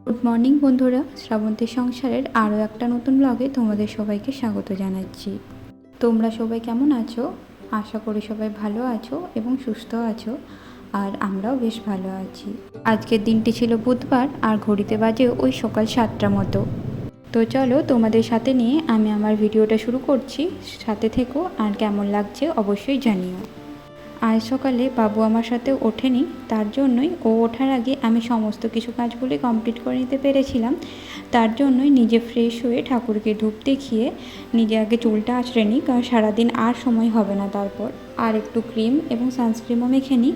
Good morning বন্ধুরা, শ্রাবন্তী সংসারের আরও একটা নতুন ব্লগে তোমাদের সবাইকে স্বাগত জানাচ্ছি। তোমরা সবাই কেমন আছো? আশা করি সবাই ভালো আছো এবং সুস্থ আছো, আর আমরাও বেশ ভালো আছি। আজকের দিনটি ছিল বুধবার, আর ঘড়িতে বাজে ওই সকাল 7টার মতো। তো চলো তোমাদের সাথে নিয়ে আমি আমার ভিডিওটা শুরু করছি। সাথে থেকো, আর কেমন লাগছে অবশ্যই জানিও। আজ সকালে বাবু আমার সাথে ওঠেনি, তার জন্যই ও ওঠার আগে আমি সমস্ত কিছু কাজগুলি কমপ্লিট করে নিতে পেরেছিলাম। তার জন্যই নিজে ফ্রেশ হয়ে ঠাকুরকে ধূপ দেখিয়ে নিজে আগে চুলটা আঁচড়ে নিই, কারণ সারাদিন আর সময় হবে না। তারপর আর একটু ক্রিম এবং সানস্ক্রিমও মেখে নিই,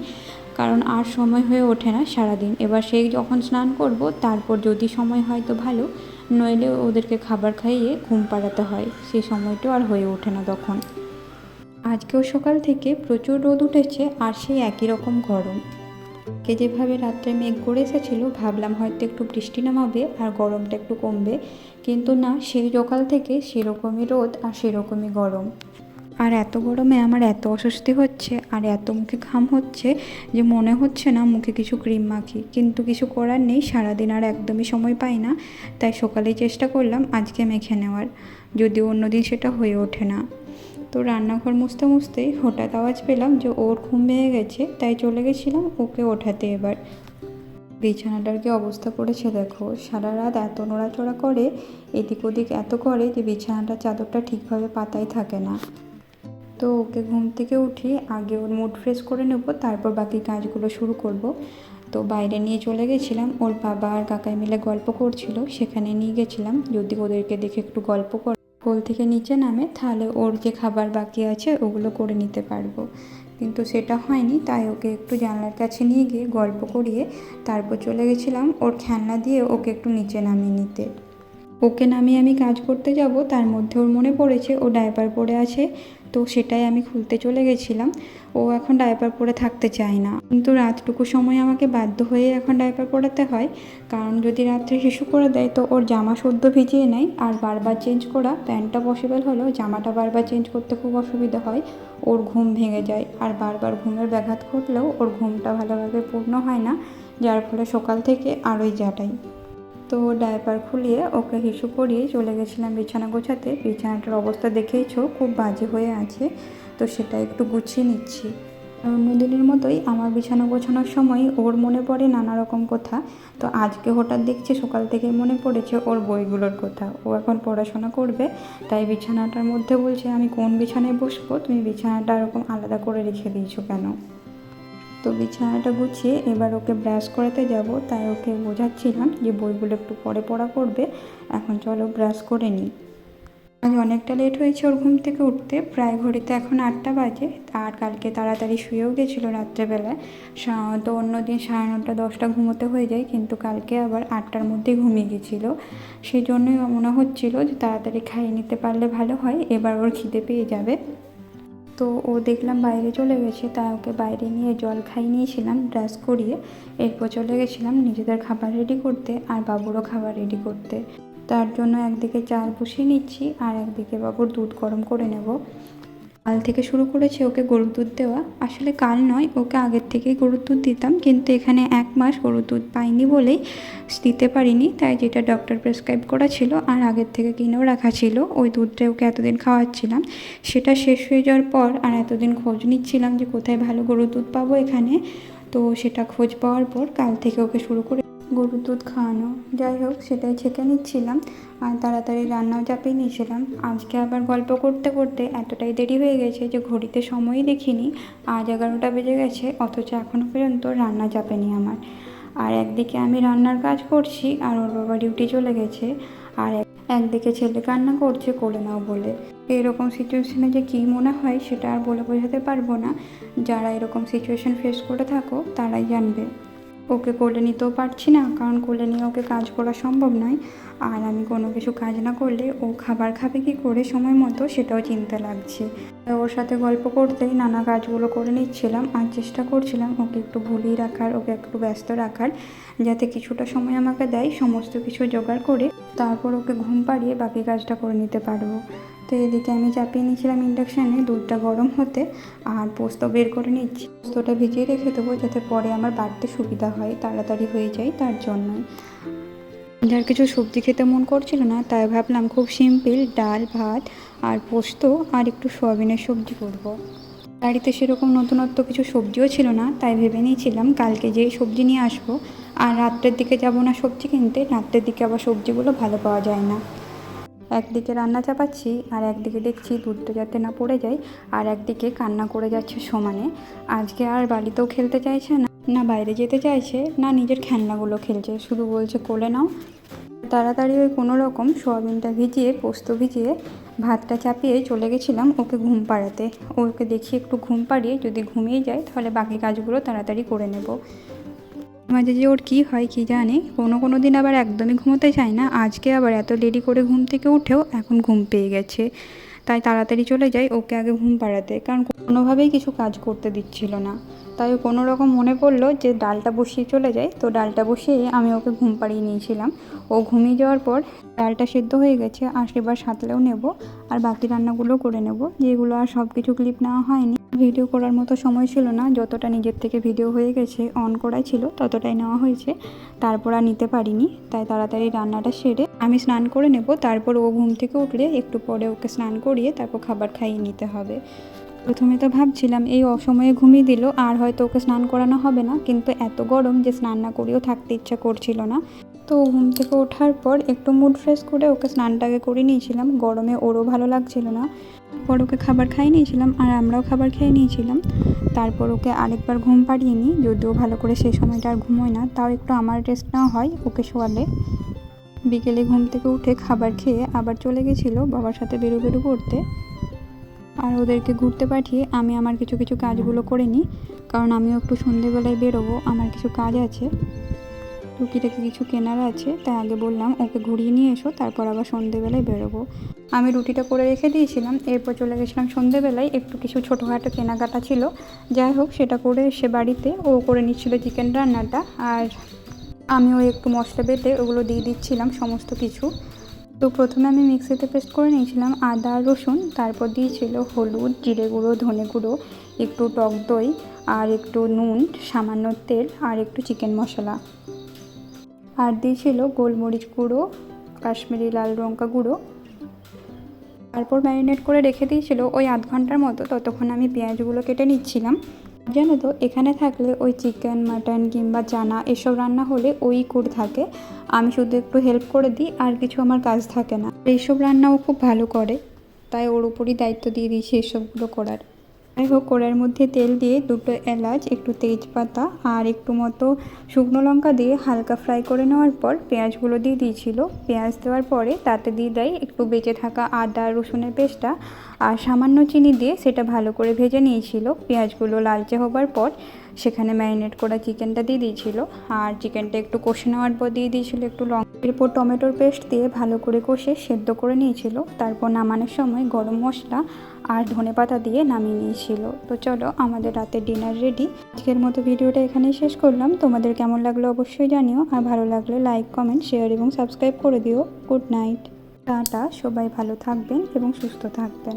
কারণ আর সময় হয়ে ওঠে না সারাদিন। এবার সেই যখন স্নান করব, তারপর যদি সময় হয় তো ভালো, নইলে ওদেরকে খাবার খাইয়ে ঘুম পাড়াতে হয়, সেই সময়টাও আর হয়ে ওঠে না তখন। আজকেও সকাল থেকে প্রচুর রোদ উঠেছে, আর সেই একই রকম গরম। যেভাবে রাত্রে মেঘ করে এসেছিলো, ভাবলাম হয়তো একটু বৃষ্টি নামাবে আর গরমটা একটু কমবে, কিন্তু না, সেই সকাল থেকে সেরকমই রোদ আর সেরকমই গরম। আর এত গরমে আমার এত অস্বস্তি হচ্ছে আর এত মুখে ঘাম হচ্ছে যে মনে হচ্ছে না মুখে কিছু ক্রিম মাখি, কিন্তু কিছু করার নেই, সারাদিন আর একদমই সময় পাই না। তাই সকালেই চেষ্টা করলাম আজকে মেখে নেওয়ার, যদিও অন্যদিন সেটা হয়ে ওঠে না। তো রান্নাঘর মুছতে মুছতেই হঠাৎ আওয়াজ পেলাম যে ওর ঘুম ভেঙে গেছে, তাই চলে গেছিলাম ওকে ওঠাতে। এবার বিছানাটার কি অবস্থা করেছে দেখো, সারা রাত এত নড়াচড়া করে, এদিক ওদিক এত করে যে বিছানাটার চাদরটা ঠিকভাবে পাতাই থাকে না। তো ওকে ঘুম থেকে উঠিয়ে আগে ওর মুড ফ্রেশ করে নেব, তারপর বাকি কাজগুলো শুরু করব। তো বাইরে নিয়ে চলে গেছিলাম, ওর বাবা আর কাকাই মিলে গল্প করছিল, সেখানে নিয়ে গেছিলাম যদি ওদেরকে দেখে একটু গল্প করে কোল থেকে নিচে নামে, তাহলে ওর যে খাবার বাকি আছে ওগুলো করে নিতে পারবো। কিন্তু সেটা হয়নি, তাই ওকে একটু জানলার কাছে নিয়ে গিয়ে গল্প করিয়ে তারপর চলে গেছিলাম ওর খেলনা দিয়ে ওকে একটু নিচে নামিয়ে নিতে। ওকে নামিয়ে আমি কাজ করতে যাব, তার মধ্যে ওর মনে পড়েছে ও ডায়পার পরে আছে, তো সেটাই আমি খুলতে চলে গেছিলাম। ও এখন ডায়পার পরে থাকতে চায় না, কিন্তু রাতটুকু সময় আমাকে বাধ্য হয়ে এখন ডায়পার পরাতে হয়, কারণ যদি রাত্রে শিশু করে দেয় তো ওর জামা সদ্য ভিজিয়ে নেয়, আর বারবার চেঞ্জ করা, প্যান্টটা পসিবল হলেও জামাটা বারবার চেঞ্জ করতে খুব অসুবিধা হয়, ওর ঘুম ভেঙে যায়, আর বারবার ঘুমের ব্যাঘাত ঘটলেও ওর ঘুমটা ভালোভাবে পূর্ণ হয় না, যার ফলে সকাল থেকে আরোই জাটাই। তো ডায়পার খুলিয়ে ওকে হিসু করিয়ে চলে গেছিলাম বিছানা গোছাতে। বিছানাটার অবস্থা দেখেইছো, খুব বাজে হয়ে আছে, তো সেটা একটু গুছিয়ে নিচ্ছি। অন্যদিনের মতোই আমার বিছানা গোছানোর সময় ওর মনে পড়ে নানা রকম কথা। তো আজকে হঠাৎ দেখছি সকাল থেকে মনে পড়েছে ওর বইগুলোর কথা, ও এখন পড়াশোনা করবে, তাই বিছানাটার মধ্যে বলছে আমি কোন বিছানায় বসবো, তুমি বিছানাটা এরকম আলাদা করে রেখে দিয়েছো কেন। তো বিছানাটা গুছিয়ে এবার ওকে ব্রাশ করাতে যাব, তাই ওকে বোঝাচ্ছিলাম যে বইগুলো একটু পরে পড়া করবে, এখন চলো ব্রাশ করে নিই। আজ অনেকটা লেট হয়েছে ওর ঘুম থেকে উঠতে, প্রায় ঘড়িতে এখন 8টা বাজে। আর কালকে তাড়াতাড়ি শুয়েও গেছিলো রাত্রেবেলায়, তো অন্যদিন 9:30 10টা ঘুমোতে হয়ে যায়, কিন্তু কালকে আবার 8টার মধ্যেই ঘুমিয়ে গেছিলো। সেই জন্যই মনে হচ্ছিলো যে তাড়াতাড়ি খাইয়ে নিতে পারলে ভালো হয়, এবার ওর খিদে পেয়ে যাবে। তো ও দেখলাম বাইরে চলে গেছে, তাই ওকে বাইরে নিয়ে জল খাইয়ে নিয়েছিলাম ব্রাশ করিয়ে। এরপর চলে গেছিলাম নিজেদের খাবার রেডি করতে আর বাবুরও খাবার রেডি করতে। তার জন্য একদিকে চাল বসিয়ে নিচ্ছি আর একদিকে বাবুর দুধ গরম করে নেব। কাল থেকে শুরু করেছে ওকে গরুর দুধ দেওয়া, আসলে কাল নয়, ওকে আগের থেকেই গরুর দুধ দিতাম, কিন্তু এখানে 1 মাস গরুর দুধ পাইনি বলেই দিতে পারিনি, তাই যেটা ডক্টর প্রেসক্রাইব করা ছিল আর আগের থেকে কিনেও রাখা ছিল ওই দুধটা ওকে এতদিন খাওয়াচ্ছিলাম। সেটা শেষ হয়ে যাওয়ার পর আর এতদিন খোঁজ নিচ্ছিলাম যে কোথায় ভালো গরুর দুধ পাবো এখানে, তো সেটা খোঁজ পাওয়ার পর কাল থেকে ওকে শুরু করে গরুর দুধ খাওয়ানো। যাই হোক, সেটাই ছেঁকে নিচ্ছিলাম আর তাড়াতাড়ি রান্নাও চাপিয়ে নিয়েছিলাম। আজকে আবার গল্প করতে করতে এতটাই দেরি হয়ে গেছে যে ঘড়িতে সময়ই দেখিনি, আজ 11টা বেজে গেছে, অথচ এখনও পর্যন্ত রান্না চাপেনি আমার। আর একদিকে আমি রান্নার কাজ করছি আর ওর বাবা ডিউটি চলে গেছে, আর একদিকে ছেলে কান্না করছে কোলে নাও বলে। এরকম সিচুয়েশনে যে কী মনে হয় সেটা আর বলে বোঝাতে পারবো না, যারা এরকম সিচুয়েশন ফেস করে থাকো তারাই জানবে। ওকে কোলে নিতেও পারছি না, কারণ কোলে নিয়ে ওকে কাজ করা সম্ভব নয়, আর আমি কোনো কিছু কাজ না করলে ও খাবার খাবে কী করে সময় মতো সেটাও চিন্তা লাগছে। ওর সাথে গল্প করতেই নানা কাজগুলো করে নিচ্ছিলাম আর চেষ্টা করছিলাম ওকে একটু ভুলিয়ে রাখার, ওকে একটু ব্যস্ত রাখার, যাতে কিছুটা সময় আমাকে দেয় সমস্ত কিছু জোগাড় করে তারপর ওকে ঘুম পাড়িয়ে বাকি কাজটা করে নিতে পারবো। তো এদিকে আমি চাপিয়ে নিয়েছিলাম ইন্ডাকশানে দুধটা গরম হতে, আর পোস্ত বের করে নিচ্ছি। পোস্তটা ভিজিয়ে রেখে দেবো যাতে পরে আমার বাড়তে সুবিধা হয়, তাড়াতাড়ি হয়ে যায়, তার জন্যই। যার কিছু সবজি খেতে মন করছিল না, তাই ভাবলাম খুব সিম্পল ডাল ভাত আর পোস্ত আর একটু সয়াবিনের সবজি করব। বাড়িতে সেরকম নতুনত্ব কিছু সবজিও ছিল না, তাই ভেবে নিয়েছিলাম কালকে যেই সবজি নিয়ে আসবো। আর রাত্রের দিকে যাব না সবজি কিনতে, রাত্রের দিকে আবার সবজিগুলো ভালো পাওয়া যায় না। একদিকে রান্না চাপাচ্ছি আর একদিকে দেখছি দুধটা যাতে না পড়ে যায়, আর একদিকে কান্না করে যাচ্ছে সমানে। আজকে আর বাড়িতেও খেলতে চাইছে না, না বাইরে যেতে চাইছে, না নিজের খেলনাগুলো খেলছে, শুধু বলছে কোলে নাও। তাড়াতাড়ি ওই কোনো রকম সোয়াবিনটা ভিজিয়ে পোস্ত ভিজিয়ে ভাতটা চাপিয়ে চলে গেছিলাম ওকে ঘুম পাড়াতে। ওকে দেখি একটু ঘুম পাড়িয়ে যদি ঘুমিয়ে যায় তাহলে বাকি কাজগুলো তাড়াতাড়ি করে নেব। মাঝে যে ওর কী হয় কী জানি, কোনো দিন আবার একদমই ঘুমোতে চায় না। আজকে আবার এত দেরি করে ঘুম থেকে উঠেও এখন ঘুম পেয়ে গেছে, তাই তাড়াতাড়ি চলে যাই ওকে আগে ঘুম পাড়াতে, কারণ কোনোভাবেই কিছু কাজ করতে দিচ্ছিল না। তাই কোনো রকম মনে পড়লো যে ডালটা বসিয়ে চলে যায়, তো ডালটা বসিয়ে আমি ওকে ঘুম পাড়িয়ে নিয়েছিলাম। ও ঘুমিয়ে যাওয়ার পর ডালটা সেদ্ধ হয়ে গেছে, আর সেবার সাঁতলেও নেব আর বাকি রান্নাগুলো করে নেব, যেগুলো আর সব কিছু ক্লিপ নেওয়া হয়নি। ভিডিও করার মতো সময় ছিল না, যতটা নিজের থেকে ভিডিও হয়ে গেছে অন করাই ছিল ততটাই নেওয়া হয়েছে, তারপর আর নিতে পারিনি। তাই তাড়াতাড়ি রান্নাটা সেরে আমি স্নান করে নেব, তারপর ও ঘুম থেকে উঠলে একটু পরে ওকে স্নান করিয়ে তারপর খাবার খাইয়ে নিতে হবে। প্রথমে তো ভাবছিলাম এই অসময়ে ঘুমিয়ে দিল আর হয়তো ওকে স্নান করানো হবে না, কিন্তু এত গরম যে স্নান না করেও থাকতে ইচ্ছা করছিল না। তো ঘুম থেকে ওঠার পর একটু মুড ফ্রেশ করে ওকে স্নানটাকে করে নিয়েছিলাম, গরমে ওরও ভালো লাগছিল না। পর ওকে খাবার খাইয়ে নিয়েছিলাম আর আমরাও খাবার খেয়ে নিয়েছিলাম। তারপর ওকে আরেকবার ঘুম পাড়িয়ে নিই, যদিও ভালো করে সেই সময়টা আর ঘুমোয় না, তাও একটু আমার রেস্ট নেওয়া হয় ওকে শোয়ালে। বিকেলে ঘুম থেকে উঠে খাবার খেয়ে আবার চলে গেছিলো বাবার সাথে বেরো করতে। আর ওদেরকে ঘুরতে পাঠিয়ে আমি আমার কিছু কাজগুলো করে নিই, কারণ আমিও একটু সন্ধেবেলায় বেরোবো, আমার কিছু কাজ আছে, টুকিটাকি কিছু কেনার আছে। তাই আগে বললাম ওকে ঘুরিয়ে নিয়ে এসো, তারপর আবার সন্ধেবেলায় বেরোবো। আমি রুটিটা করে রেখে দিয়েছিলাম, এরপর চলে গেছিলাম সন্ধেবেলায়, একটু কিছু ছোটোখাটো কেনাকাটা ছিল, যাই হোক সেটা করে এসে বাড়িতে ও করে নিচ্ছিল চিকেন রান্নাটা, আর আমিও একটু মশলা বেটে ওগুলো দিয়ে দিচ্ছিলাম সমস্ত কিছু। তো প্রথমে আমি মিক্সিতে পেস্ট করে নিয়েছিলাম আদা রসুন, তারপর দিয়েছিল হলুদ, জিরে গুঁড়ো, ধনে গুঁড়ো, একটু টক দই আর একটু নুন, সামান্য তেল আর একটু চিকেন মশলা, আর দিয়েছিল গোলমরিচ গুঁড়ো, কাশ্মীরি লাল লঙ্কা গুঁড়ো। তারপর ম্যারিনেট করে রেখে দিয়েছিল ওই আধ ঘন্টার মতো, ততক্ষণ আমি পেঁয়াজগুলো কেটে নিচ্ছিলাম। জানো তো এখানে থাকলে ওই চিকেন মাটন কিংবা চানা এসব রান্না হলে ওই করে থাকে, আমি শুধু একটু হেল্প করে দিই, আর কিছু আমার কাজ থাকে না। এইসব রান্নাও খুব ভালো করে, তাই ওর উপরই দায়িত্ব দিয়ে দিয়েছি এসবগুলো করার। যাই হোক কড়াইয়ের মধ্যে তেল দিয়ে দুটো এলাচ, একটু তেজপাতা আর একটু মতো শুকনো লঙ্কা দিয়ে হালকা ফ্রাই করে নেওয়ার পর পেঁয়াজগুলো দিয়ে দিয়েছিল। পেঁয়াজ দেওয়ার পরে তাতে দিয়ে দেয় একটু বেঁচে থাকা আদা রসুনের পেস্টটা আর সামান্য চিনি দিয়ে সেটা ভালো করে ভেজে নিয়েছিল। পেঁয়াজগুলো লালচে হবার পর সেখানে ম্যারিনেট করা চিকেনটা দিয়ে দিয়েছিল, আর চিকেনটা একটু কষে নেওয়ার পর দিয়ে দিয়েছিল একটু লঙ্কা, এরপর টমেটোর পেস্ট দিয়ে ভালো করে কষে সেদ্ধ করে নিয়েছিল। তারপর নামানোর সময় গরম মশলা আর ধনেপাতা দিয়ে নামিয়ে নিয়েছিল। তো চলো আমাদের রাতের ডিনার রেডি। আজকের মতো ভিডিওটা এখানেই শেষ করলাম। তোমাদের কেমন লাগলো অবশ্যই জানিও, আর ভালো লাগলে লাইক কমেন্ট শেয়ার এবং সাবস্ক্রাইব করে দিও। গুড নাইট, টাটা, সবাই ভালো থাকবেন এবং সুস্থ থাকবেন।